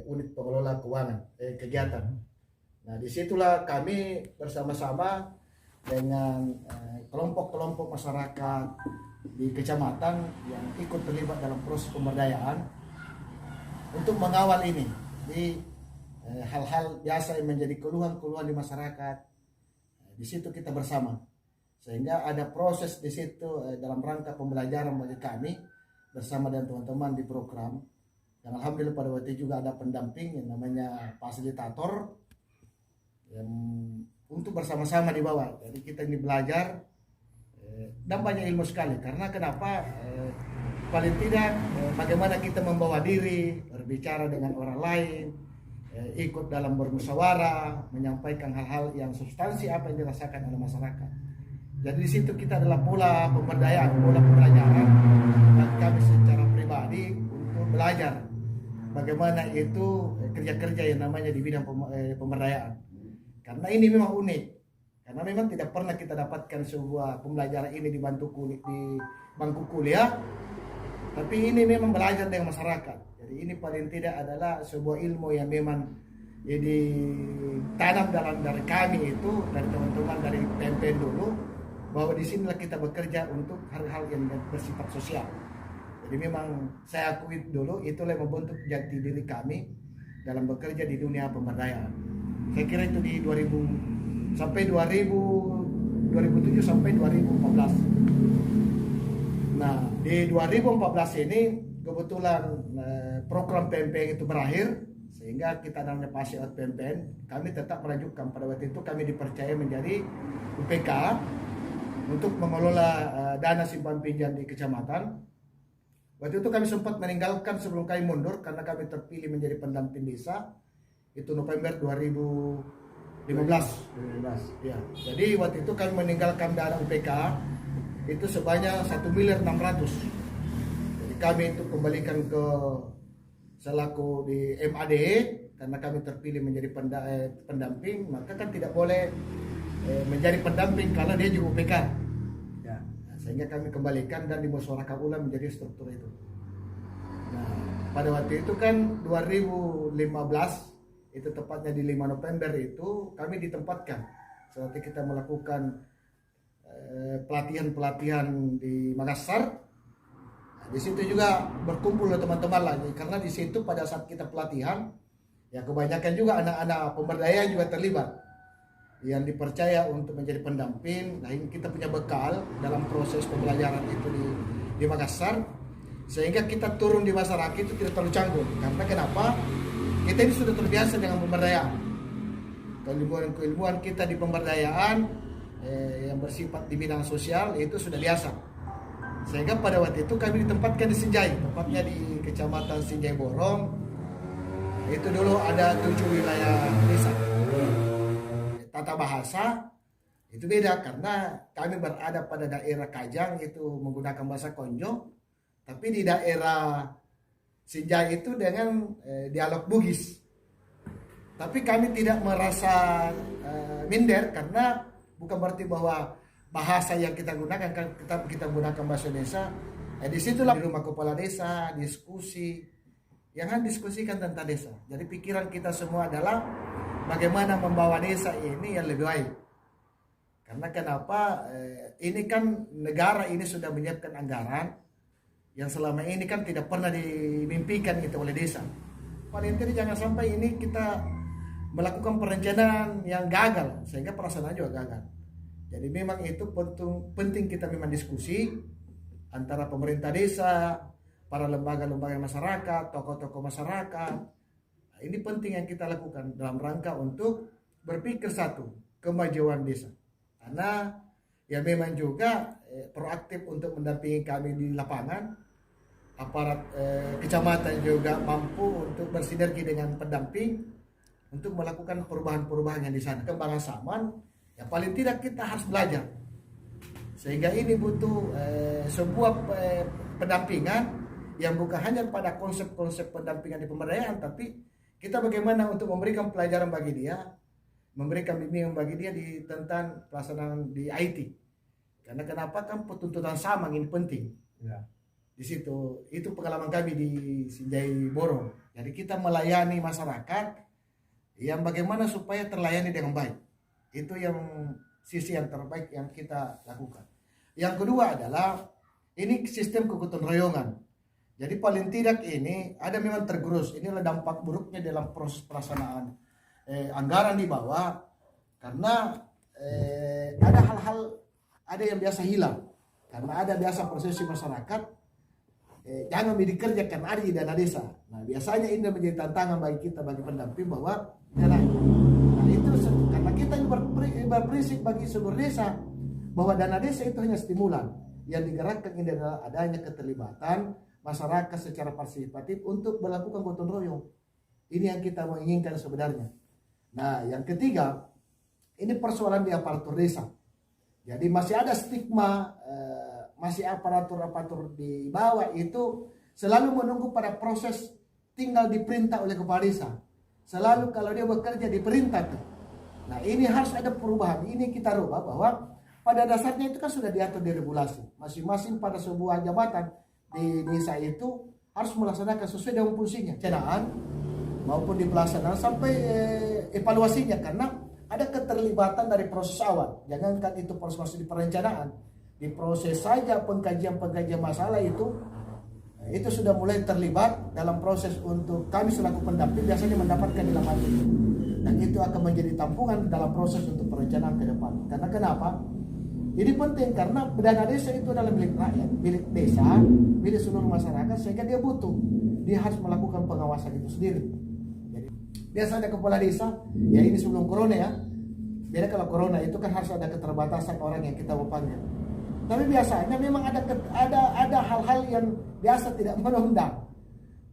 unit pengelola keuangan kegiatan. Nah, disitulah kami bersama-sama dengan kelompok-kelompok masyarakat di kecamatan yang ikut terlibat dalam proses pemberdayaan untuk mengawal ini di hal-hal biasa yang menjadi keluhan-keluhan di masyarakat. Di situ kita bersama, sehingga ada proses di situ dalam rangka pembelajaran bagi kami bersama dengan teman-teman di program. Dan alhamdulillah pada waktu itu juga ada pendamping yang namanya fasilitator yang untuk bersama-sama di bawah. Jadi kita ini belajar dan banyak ilmu sekali. Karena kenapa? Paling tidak bagaimana kita membawa diri, berbicara dengan orang lain, ikut dalam bermusyawarah, menyampaikan hal-hal yang substansi apa yang dirasakan oleh masyarakat. Jadi di situ kita adalah pola pemberdayaan, pola pembelajaran, dan kami secara pribadi untuk belajar bagaimana itu kerja-kerja yang namanya di bidang pemberdayaan. Karena ini memang unik, karena memang tidak pernah kita dapatkan sebuah pembelajaran ini di bangku kuliah, tapi ini memang belajar dengan masyarakat. Jadi ini paling tidak adalah sebuah ilmu yang memang ditanam dari kami itu, dari teman-teman dari PMPN dulu, bahwa di sinilah kita bekerja untuk hal-hal yang bersifat sosial. Jadi memang saya akui dulu itulah yang membentuk jati diri kami dalam bekerja di dunia pemberdayaan. Saya kira itu di 2007 sampai 2014. Nah, di 2014 ini kebetulan program PMPN itu berakhir, sehingga kita namanya Pass Out PMPN, kami tetap melanjutkan. Pada waktu itu kami dipercaya menjadi UPK untuk mengelola dana simpan pinjam di kecamatan. Waktu itu kami sempat meninggalkan sebelum kami mundur karena kami terpilih menjadi pendamping desa. Itu November 2015. Ya. Jadi waktu itu kami meninggalkan dana UPK itu sebanyak 1.600.000. Jadi kami itu kembalikan ke selaku di MADE karena kami terpilih menjadi pendamping, maka kan tidak boleh menjadi pendamping kalau dia juga UPK. Sehingga kami kembalikan dan dimusyawarahkan ulang menjadi struktur itu. Nah, pada waktu itu kan 2015, itu tepatnya di 5 November itu kami ditempatkan seperti kita melakukan pelatihan-pelatihan di Makassar. Nah, di situ juga berkumpul teman-teman lagi karena di situ pada saat kita pelatihan ya kebanyakan juga anak-anak pemberdayaan juga terlibat yang dipercaya untuk menjadi pendamping. Nah, ini kita punya bekal dalam proses pembelajaran itu di Makassar, sehingga kita turun di masyarakat itu tidak terlalu canggung. Karena kenapa? Kita ini sudah terbiasa dengan pemberdayaan. Keilmuan kita di pemberdayaan yang bersifat di bidang sosial itu sudah biasa. Sehingga pada waktu itu kami ditempatkan di Sinjai, tepatnya di Kecamatan Sinjai Borong. Itu dulu ada 7 wilayah desa. Tata bahasa itu beda karena kami berada pada daerah Kajang itu menggunakan bahasa Konjo, tapi di daerah Sinjai itu dengan dialog Bugis. Tapi kami tidak merasa minder karena bukan berarti bahwa bahasa yang kita gunakan kita gunakan bahasa desa. Disitulah di rumah kepala desa diskusi, yang diskusikan tentang desa. Jadi pikiran kita semua adalah bagaimana membawa desa ini yang lebih baik. Karena kenapa? Ini kan negara ini sudah menyiapkan anggaran yang selama ini kan tidak pernah dimimpikan itu oleh desa. Paling tidak jangan sampai ini kita melakukan perencanaan yang gagal sehingga pelaksanaan juga gagal. Jadi memang itu penting kita memang diskusi antara pemerintah desa, para lembaga-lembaga masyarakat, tokoh-tokoh masyarakat. Ini penting yang kita lakukan dalam rangka untuk berpikir satu, kemajuan desa. Karena ya memang juga proaktif untuk mendampingi kami di lapangan. Aparat kecamatan juga mampu untuk bersinergi dengan pendamping untuk melakukan perubahan-perubahan yang di sana. Kembangan zaman, ya paling tidak kita harus belajar. Sehingga ini butuh sebuah pendampingan yang bukan hanya pada konsep-konsep pendampingan di pemberdayaan, tapi kita bagaimana untuk memberikan pelajaran bagi dia, memberikan bimbingan bagi dia tentang pelaksanaan di IT. Karena kenapa kan tuntutan sama ini penting. Ya. Di situ itu pengalaman kami di Sinjai Borong. Jadi kita melayani masyarakat yang bagaimana supaya terlayani dengan baik. Itu yang sisi yang terbaik yang kita lakukan. Yang kedua adalah ini sistem kegotong royongan. Jadi paling tidak ini ada memang tergerus. Inilah dampak buruknya dalam proses pelaksanaan anggaran di bawah, karena ada hal-hal ada yang biasa hilang karena ada biasa prosesi masyarakat. Jangan dikerjakan ada di dana desa. Nah biasanya ini menjadi tantangan bagi kita, bagi pendamping bahwa nah itu karena kita berprinsip bagi seluruh desa bahwa dana desa itu hanya stimulan yang digerakkan ini adalah adanya keterlibatan masyarakat secara partisipatif untuk melakukan gotong royong. Ini yang kita menginginkan sebenarnya. Nah yang ketiga ini persoalan di aparatur desa. Jadi masih ada stigma masih aparatur di bawah itu selalu menunggu pada proses tinggal diperintah oleh kepala desa. Selalu kalau dia bekerja diperintah tuh. Nah ini harus ada perubahan. Ini kita rubah bahwa pada dasarnya itu kan sudah diatur di regulasi. Masing-masing pada sebuah jabatan di desa itu harus melaksanakan sesuai dengan fungsinya. Perencanaan maupun di pelaksanaan sampai evaluasinya, karena ada keterlibatan dari proses awal. Jangankan itu proses di perencanaan, di proses saja pengkajian masalah itu sudah mulai terlibat dalam proses untuk kami selaku pendamping biasanya mendapatkan di lapangan itu, dan itu akan menjadi tampungan dalam proses untuk perencanaan ke depan. Karena kenapa? Ini penting karena dana desa itu adalah milik rakyat, milik desa, milik seluruh masyarakat, sehingga dia harus melakukan pengawasan itu sendiri. Jadi biasa ada kepala desa, ya ini sebelum corona ya. Beda kalau corona itu kan harus ada keterbatasan orang yang kita mau panggil. Tapi biasanya memang ada hal-hal yang biasa tidak menundang.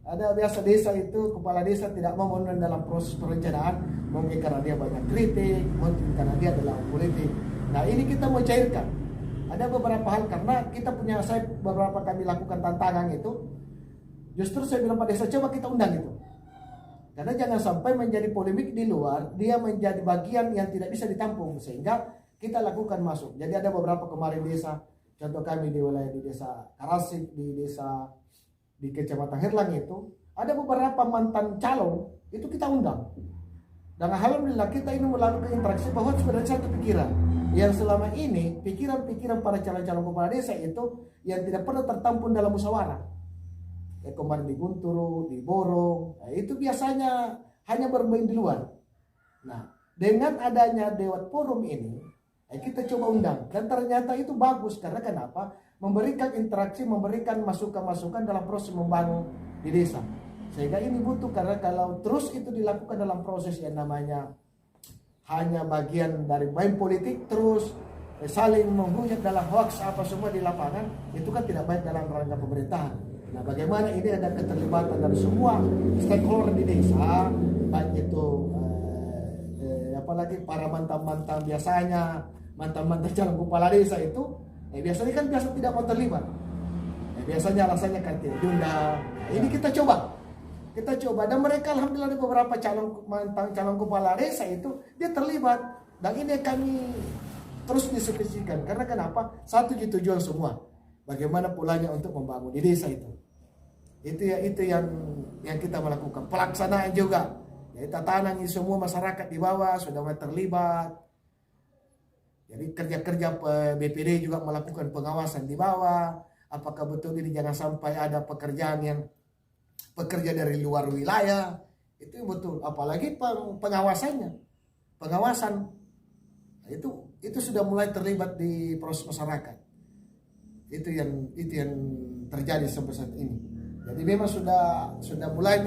Ada biasa desa itu kepala desa tidak mau menundang dalam proses perencanaan, mungkin karena dia banyak kritik, mungkin karena dia adalah politik. Nah ini kita mau cairkan. Ada beberapa hal karena saya beberapa kami lakukan tantangan itu. Justru saya bilang pada desa coba kita undang itu. Karena jangan sampai menjadi polemik di luar, dia menjadi bagian yang tidak bisa ditampung sehingga kita lakukan masuk. Jadi ada beberapa kemarin desa, contoh kami di wilayah di desa Karasik, di Kecamatan Herlang itu, ada beberapa mantan calon itu kita undang. Dan alhamdulillah kita ini melakukan interaksi bahwa sebenarnya satu pikiran yang selama ini pikiran para calon-calon kepala desa itu yang tidak pernah tertampung dalam musyawarah. Ya kemarin di Gunturu, di Borong, nah, itu biasanya hanya bermain di luar. Nah dengan adanya Dewan Forum ini kita coba undang dan ternyata itu bagus. Karena kenapa? Memberikan interaksi, memberikan masukan-masukan dalam proses membangun di desa. Sehingga ini butuh, karena kalau terus itu dilakukan dalam proses yang namanya hanya bagian dari main politik terus saling menghujat dalam hoax apa semua di lapangan, itu kan tidak baik dalam rangka pemerintahan. Nah bagaimana ini ada keterlibatan dari semua stakeholder di desa, baik itu apalagi para mantan-mantan biasanya, mantan-mantan calon kepala desa itu biasanya kan tidak mau terlibat. Biasanya alasannya kan tidak diundang. Nah, ini kita coba dan mereka alhamdulillah ada beberapa mantan calon kepala desa itu dia terlibat, dan ini kami terus diskusikan. Karena kenapa? Satu tujuan semua, bagaimana pulanya untuk membangun di desa itu yang kita melakukan. Pelaksanaan juga, ya, tatanan semua masyarakat di bawah sudah mulai terlibat. Jadi kerja-kerja BPD juga melakukan pengawasan di bawah. Apakah betul ini jangan sampai ada pekerja dari luar wilayah, itu betul. Apalagi pengawasan itu sudah mulai terlibat di proses masyarakat. Itu yang terjadi sampai saat ini. Jadi memang sudah mulai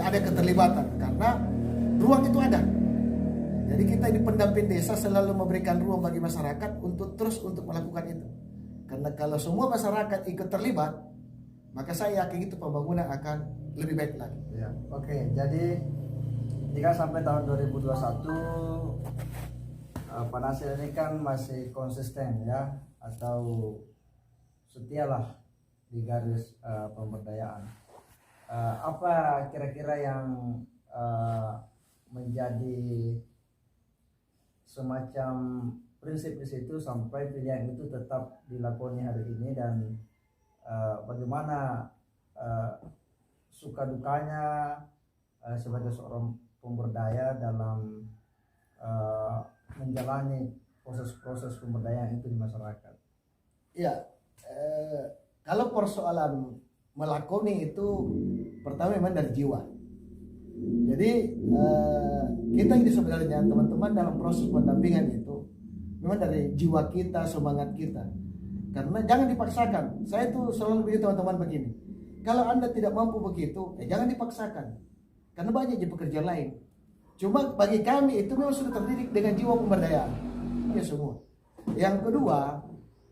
ada keterlibatan karena ruang itu ada. Jadi kita di pendamping desa selalu memberikan ruang bagi masyarakat untuk melakukan itu. Karena kalau semua masyarakat ikut terlibat, maka saya yakin itu pembangunan akan lebih baik lagi. Ya, oke. Jadi jika sampai tahun 2021 Pak Nasir ini kan masih konsisten ya, atau setialah di garis pemberdayaan. Apa kira-kira yang menjadi semacam prinsip di situ sampai pilihan itu tetap dilakoni hari ini, dan bagaimana suka dukanya sebagai seorang pemberdaya dalam menjalani proses-proses pemberdayaan itu di masyarakat. Iya, kalau persoalan melakoni itu pertama memang dari jiwa. Jadi kita ini sebenarnya teman-teman dalam proses pendampingan itu memang dari jiwa kita, semangat kita. Karena jangan dipaksakan. Saya tuh selalu begitu teman-teman begini. Kalau Anda tidak mampu begitu, jangan dipaksakan. Karena banyak pekerjaan lain. Cuma bagi kami itu memang sudah terdidik dengan jiwa pemberdayaan. Ya semua. Yang kedua,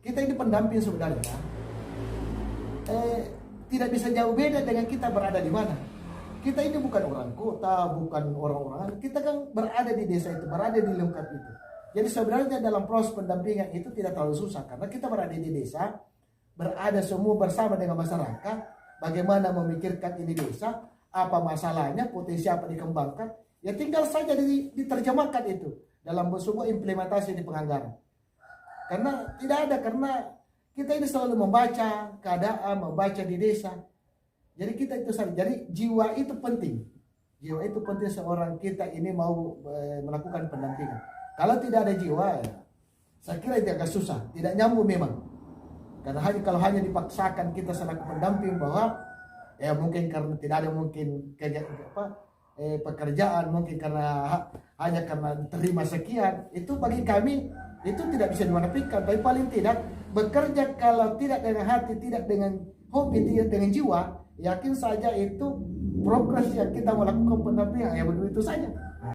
kita ini pendamping sebenarnya. Tidak bisa jauh beda dengan kita berada di mana. Kita ini bukan orang kota, bukan orang-orang. Kita kan berada di desa itu, berada di lingkup itu. Jadi sebenarnya dalam proses pendampingan itu tidak terlalu susah. Karena kita berada di desa, berada semua bersama dengan masyarakat. Bagaimana memikirkan ini desa, apa masalahnya, potensi apa dikembangkan. Ya tinggal saja diterjemahkan itu dalam sebuah implementasi di penganggaran. Karena tidak ada, karena kita ini selalu membaca keadaan, membaca di desa. Jadi kita itu saja. Jadi jiwa itu penting. Jiwa itu penting seorang kita ini mau melakukan pendampingan. Kalau tidak ada jiwa, ya, saya kira itu agak susah. Tidak nyambung memang. Karena kalau hanya dipaksakan kita selaku pendamping bahwa ya mungkin karena tidak ada mungkin pekerjaan, mungkin hanya karena terima sekian, itu bagi kami itu tidak bisa dimanafikan. Tapi paling tidak bekerja kalau tidak dengan hati, tidak dengan hobi, tidak dengan jiwa, yakin saja itu progres yang kita melakukan pendampingan ya begitu saja.